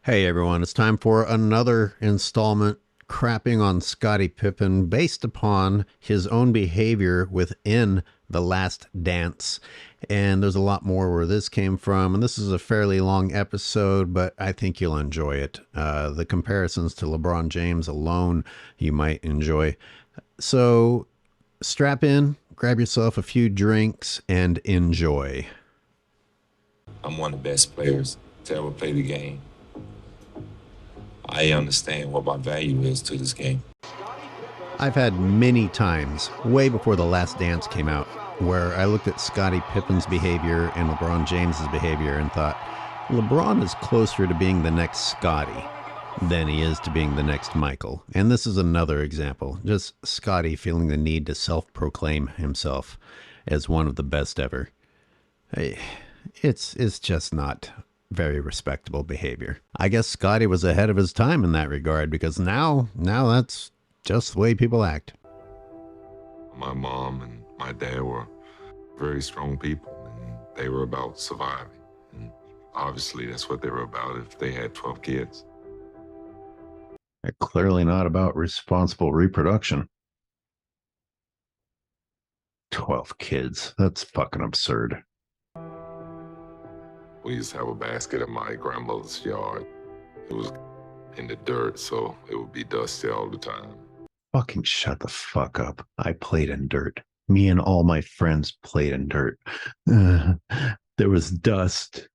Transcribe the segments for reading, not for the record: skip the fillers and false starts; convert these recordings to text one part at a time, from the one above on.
Hey everyone, it's time for another installment crapping on Scottie Pippen based upon his own behavior within The Last Dance. And there's a lot more where this came from. And this is a fairly long episode, but I think you'll enjoy it. The comparisons to LeBron James alone, you might enjoy. So strap in, grab yourself a few drinks, and enjoy. I'm one of the best players to ever play the game. I understand what my value is to this game. I've had many times, way before The Last Dance came out, where I looked at Scottie Pippen's behavior and LeBron James's behavior and thought, LeBron is closer to being the next Scottie than he is to being the next Michael. And this is another example. Just Scottie feeling the need to self-proclaim himself as one of the best ever. It's just not very respectable behavior. I guess Scottie was ahead of his time in that regard because now that's just the way people act. My mom and my dad were very strong people, and they were about surviving. And obviously, that's what they were about if they had 12 kids. They're clearly not about responsible reproduction. 12 kids. That's fucking absurd. We used to have a basket in my grandmother's yard. It was in the dirt, so it would be dusty all the time. Fucking shut the fuck up. I played in dirt. Me and all my friends played in dirt. There was dust.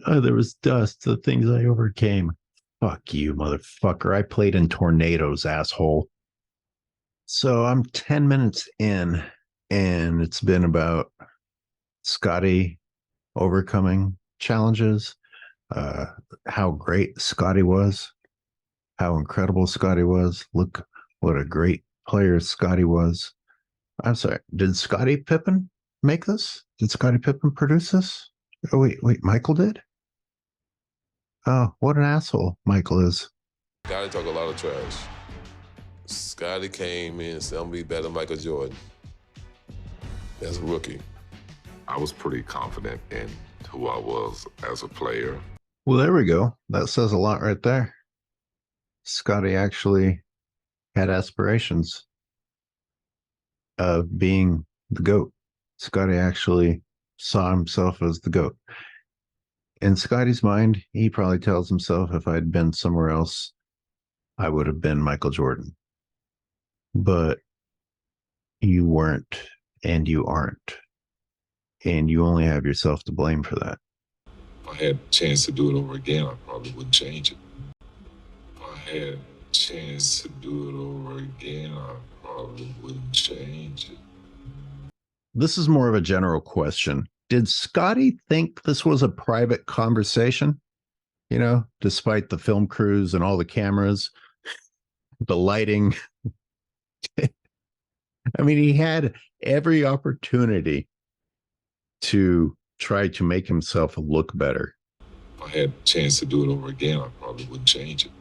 There was dust. The things I overcame. Fuck you, motherfucker. I played in tornadoes, asshole. So I'm 10 minutes in, and it's been about Scottie overcoming challenges, how great Scottie was, how incredible Scottie was. Look what a great player Scottie was. I'm sorry, did Scottie Pippen make this? Did Scottie Pippen produce this? Oh, wait, Michael did? Oh, what an asshole Michael is. Scottie talk a lot of trash. Scottie came in and said, I'm gonna be better than Michael Jordan. As a rookie. I was pretty confident in who I was as a player. Well, there we go. That says a lot right there. Scottie actually had aspirations of being the GOAT. Scottie actually saw himself as the GOAT. In Scottie's mind, he probably tells himself, if I'd been somewhere else, I would have been Michael Jordan. But you weren't, and you aren't. And you only have yourself to blame for that. If I had a chance to do it over again, I probably wouldn't change it. If I had a chance to do it over again, I probably wouldn't change it. This is more of a general question. Did Scottie think this was a private conversation? You know, despite the film crews and all the cameras, the lighting. I mean, he had every opportunity to try to make himself look better. If I had a chance to do it over again, I probably wouldn't change it.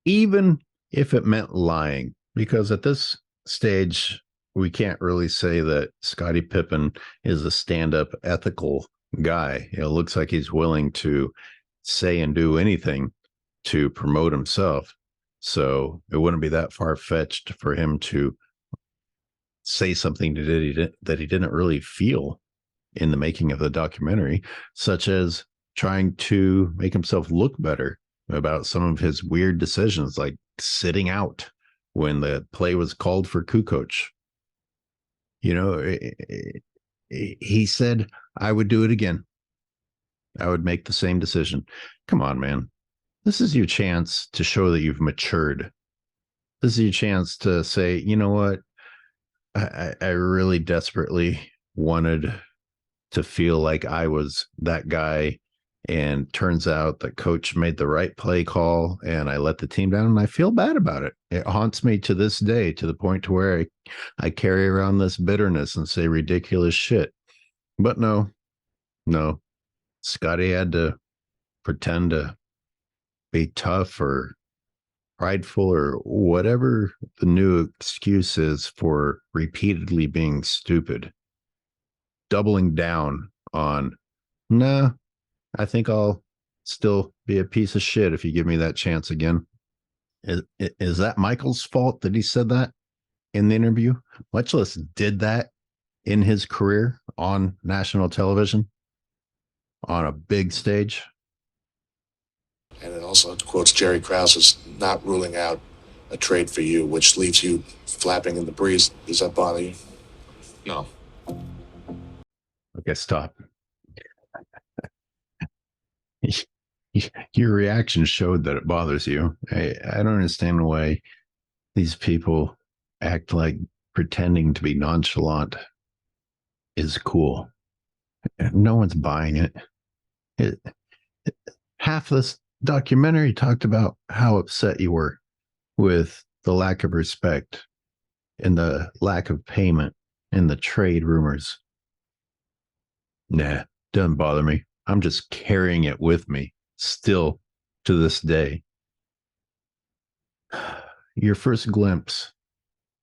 Even if it meant lying, because at this stage, we can't really say that Scottie Pippen is a stand-up ethical guy. It looks like he's willing to say and do anything to promote himself. So it wouldn't be that far-fetched for him to say something that he didn't really feel in the making of the documentary, such as trying to make himself look better about some of his weird decisions, like sitting out when the play was called for Kukoc. You know, he said, I would do it again. I would make the same decision. Come on, man. This is your chance to show that you've matured. This is your chance to say, you know what? I really desperately wanted to feel like I was that guy. And turns out that coach made the right play call and I let the team down and I feel bad about it. It haunts me to this day, to the point to where I carry around this bitterness and say ridiculous shit. But no, Scottie had to pretend to be tough or prideful or whatever the new excuse is for repeatedly being stupid. Doubling down on, nah, I think I'll still be a piece of shit if you give me that chance again. Is that Michael's fault that he said that in the interview? Much less did that in his career on national television on a big stage. And it also quotes Jerry Krause as not ruling out a trade for you, which leaves you flapping in the breeze. Does that bother you? No. Okay, stop. Your reaction showed that it bothers you. I don't understand why these people act like pretending to be nonchalant is cool. No one's buying it. Half this documentary talked about how upset you were with the lack of respect and the lack of payment and the trade rumors. Nah, doesn't bother me. I'm just carrying it with me still to this day. Your first glimpse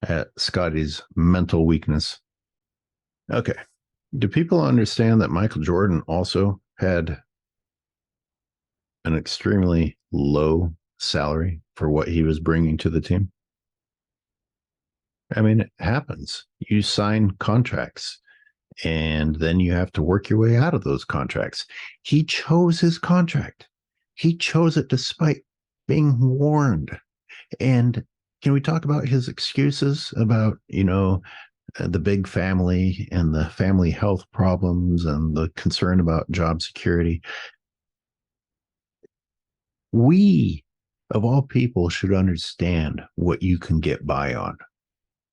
at Scottie's mental weakness. Okay. Do people understand that Michael Jordan also had an extremely low salary for what he was bringing to the team? I mean, it happens. You sign contracts and then you have to work your way out of those contracts. He chose his contract. He chose it despite being warned. And can we talk about his excuses about, the big family and the family health problems and the concern about job security? We, of all people, should understand what you can get by on.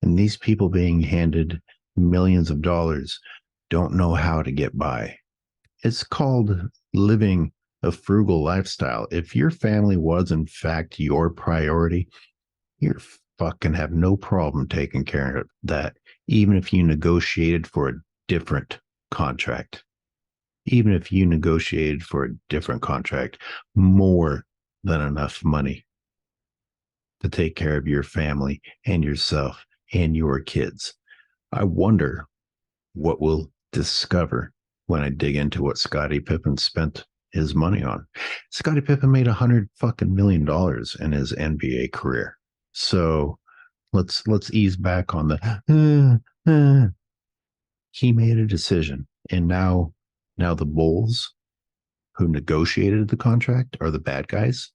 And these people being handed millions of dollars don't know how to get by. It's called living a frugal lifestyle. If your family was, in fact, your priority, you're fucking have no problem taking care of that, even if you negotiated for a different contract. Even if you negotiated for a different contract, more than enough money to take care of your family and yourself and your kids. I wonder what we'll discover when I dig into what Scottie Pippen spent his money on. Scottie Pippen made $100 fucking million in his NBA career. So let's ease back on the he made a decision, and now the Bulls, who negotiated the contract, are the bad guys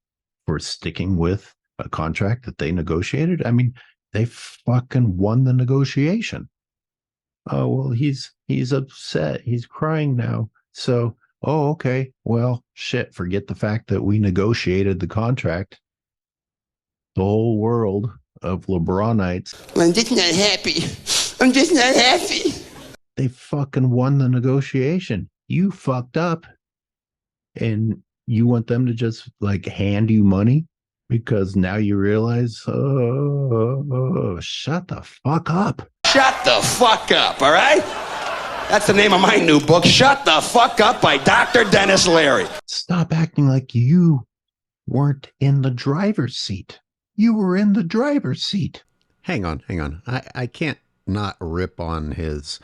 for sticking with a contract that they negotiated. I mean, they fucking won the negotiation. Oh, well, he's upset. He's crying now. So, oh, okay. Well, shit, forget the fact that we negotiated the contract. The whole world of LeBronites. I'm just not happy. I'm just not happy. They fucking won the negotiation. You fucked up. And you want them to just like hand you money because now you realize, shut the fuck up. Shut the fuck up, all right? That's the name of my new book, Shut the Fuck Up by Dr. Dennis Leary. Stop acting like you weren't in the driver's seat. You were in the driver's seat. Hang on. I can't not rip on his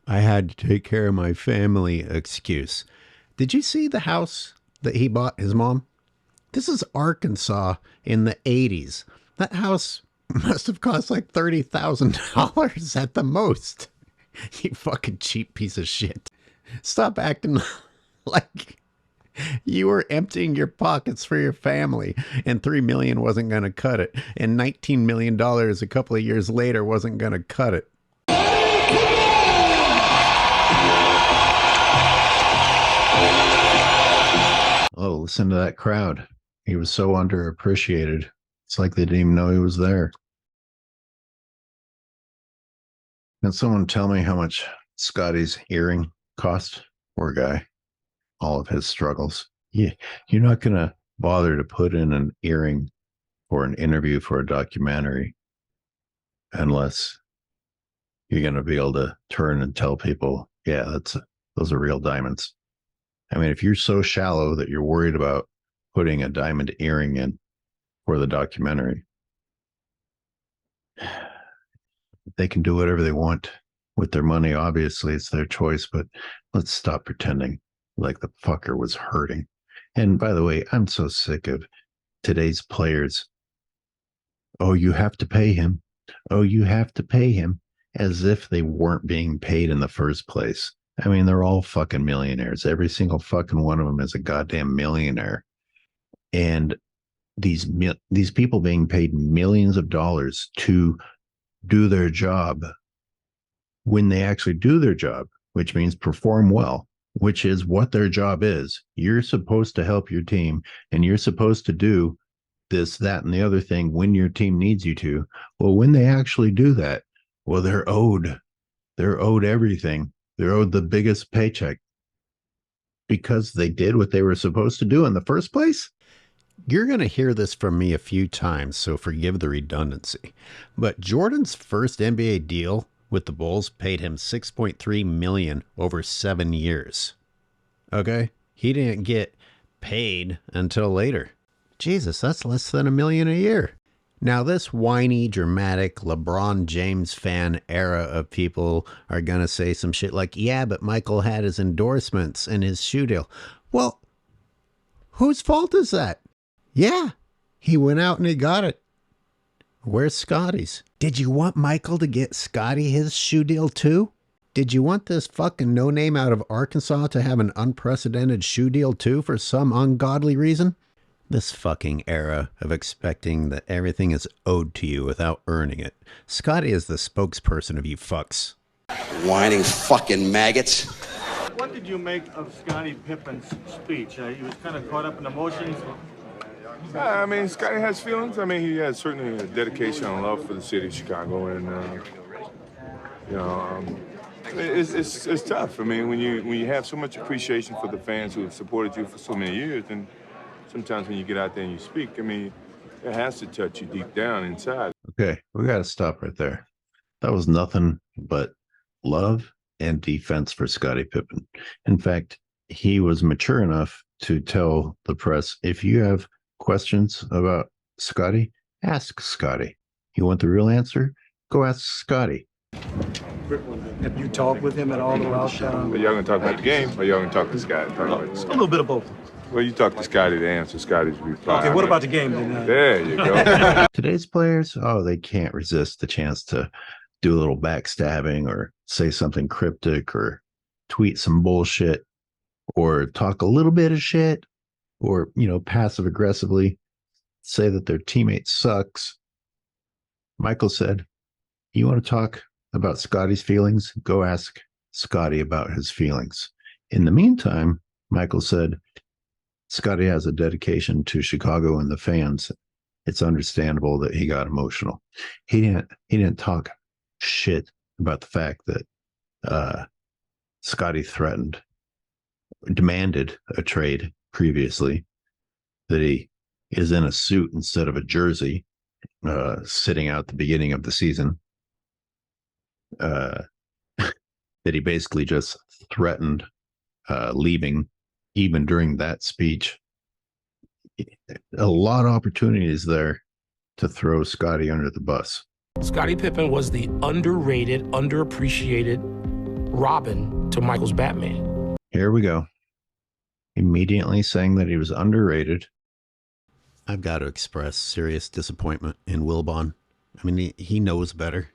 I had to take care of my family excuse. Did you see the house that he bought his mom? This is Arkansas in the 80s. That house must have cost like $30,000 at the most. You fucking cheap piece of shit. Stop acting like you were emptying your pockets for your family and $3 million wasn't going to cut it. And $19 million a couple of years later wasn't going to cut it. Oh, listen to that crowd. He was so underappreciated. It's like they didn't even know he was there. Can someone tell me how much Scottie's earring cost? Poor guy. All of his struggles. Yeah, you're not going to bother to put in an earring for an interview for a documentary unless you're going to be able to turn and tell people, yeah, those are real diamonds. I mean, if you're so shallow that you're worried about putting a diamond earring in for the documentary, they can do whatever they want with their money. Obviously, it's their choice, but let's stop pretending like the fucker was hurting. And by the way, I'm so sick of today's players. Oh, you have to pay him. Oh, you have to pay him, as if they weren't being paid in the first place. I mean, they're all fucking millionaires. Every single fucking one of them is a goddamn millionaire. And these people being paid millions of dollars to do their job, when they actually do their job, which means perform well, which is what their job is. You're supposed to help your team, and you're supposed to do this, that, and the other thing when your team needs you to. Well, when they actually do that, well, they're owed everything. They're owed the biggest paycheck because they did what they were supposed to do in the first place. You're going to hear this from me a few times, so forgive the redundancy. But Jordan's first NBA deal with the Bulls paid him $6.3 million over 7 years. Okay? He didn't get paid until later. Jesus, that's less than $1 million a year. Now, this whiny, dramatic LeBron James fan era of people are going to say some shit like, yeah, but Michael had his endorsements and his shoe deal. Well, whose fault is that? Yeah, he went out and he got it. Where's Scottie's? Did you want Michael to get Scottie his shoe deal too? Did you want this fucking no-name out of Arkansas to have an unprecedented shoe deal too for some ungodly reason? This fucking era of expecting that everything is owed to you without earning it. Scottie is the spokesperson of you fucks. Whining fucking maggots. What did you make of Scottie Pippen's speech? He was kind of caught up in emotions. I mean, Scottie has feelings. I mean, he has certainly a dedication and love for the city of Chicago, and it's tough. I mean, when you have so much appreciation for the fans who have supported you for so many years, and sometimes when you get out there and you speak, I mean, it has to touch you deep down inside. Okay, we got to stop right there. That was nothing but love and defense for Scottie Pippen. In fact, he was mature enough to tell the press, if you have questions about Scottie, ask Scottie. You want the real answer? Go ask Scottie. Have you talked with him at all about? Are y'all gonna talk about the game, or y'all gonna talk to Scottie? A little bit of both. Well, you talk to Scottie to answer Scottie's reply. Okay, what about the game then? There you go. Today's players, they can't resist the chance to do a little backstabbing or say something cryptic or tweet some bullshit or talk a little bit of shit or, passive aggressively say that their teammate sucks. Michael said, you want to talk about Scottie's feelings? Go ask Scottie about his feelings. In the meantime, Michael said, Scottie has a dedication to Chicago and the fans. It's understandable that he got emotional. He didn't talk shit about the fact that Scottie demanded a trade previously, that he is in a suit instead of a jersey, sitting out the beginning of the season, that he basically just threatened leaving even during that speech. A lot of opportunities there to throw Scottie under the bus. Scottie Pippen was the underrated, underappreciated Robin to Michael's Batman. Here we go. Immediately saying that he was underrated. I've got to express serious disappointment in Wilbon. I mean, he knows better.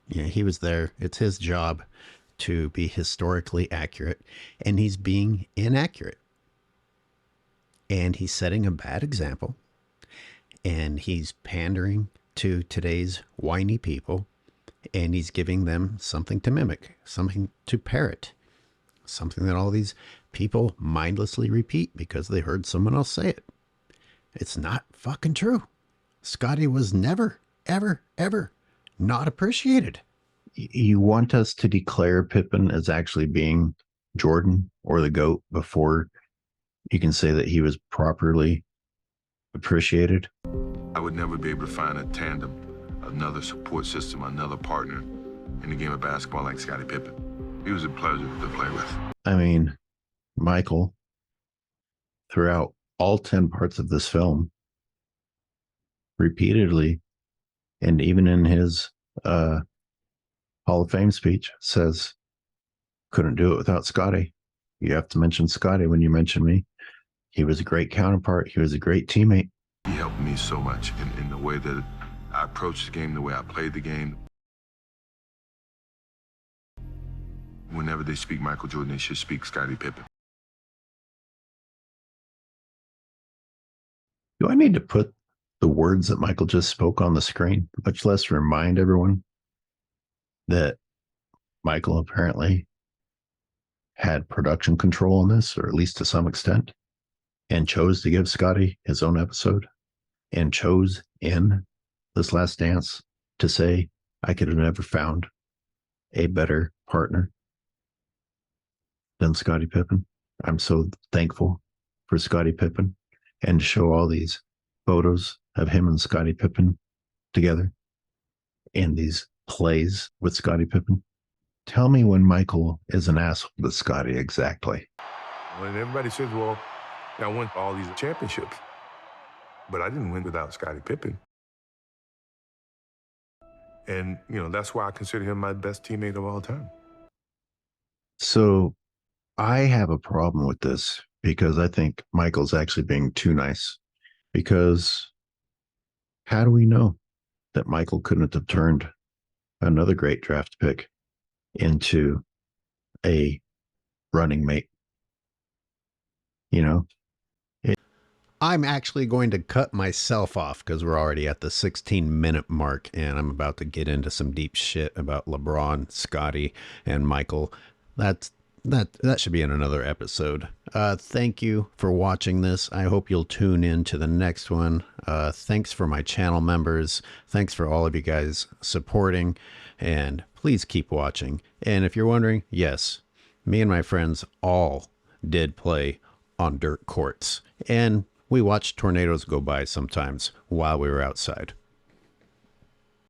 Yeah, he was there. It's his job to be historically accurate, and he's being inaccurate. And he's setting a bad example, and he's pandering to today's whiny people, and he's giving them something to mimic, something to parrot, something that all these people mindlessly repeat because they heard someone else say it. It's not fucking true. Scottie was never, ever, ever not appreciated. You want us to declare Pippen as actually being Jordan or the GOAT before you can say that he was properly appreciated? I would never be able to find a tandem, another support system, another partner in the game of basketball like Scottie Pippen. He was a pleasure to play with. I mean, Michael, throughout all 10 parts of this film, repeatedly, and even in his Hall of Fame speech, says, couldn't do it without Scottie. You have to mention Scottie when you mention me. He was a great counterpart. He was a great teammate. He helped me so much in the way that I approached the game, the way I played the game. Whenever they speak Michael Jordan, they should speak Scottie Pippen. Do I need to put the words that Michael just spoke on the screen, much less remind everyone that Michael apparently had production control on this, or at least to some extent, and chose to give Scottie his own episode, and chose in this last dance to say, I could have never found a better partner than Scottie Pippen. I'm so thankful for Scottie Pippen, and to show all these photos of him and Scottie Pippen together in these plays with Scottie Pippen. Tell me when Michael is an asshole to Scottie exactly. When everybody says, well, I won all these championships, but I didn't win without Scottie Pippen. And, that's why I consider him my best teammate of all time. So I have a problem with this because I think Michael's actually being too nice. Because how do we know that Michael couldn't have turned another great draft pick into a running mate? I'm actually going to cut myself off because we're already at the 16-minute mark, and I'm about to get into some deep shit about LeBron, Scottie, and Michael. That should be in another episode. Thank you for watching this. I hope you'll tune in to the next one. Thanks for my channel members. Thanks for all of you guys supporting, and please keep watching. And if you're wondering, yes, me and my friends all did play on dirt courts, and we watched tornadoes go by sometimes while we were outside.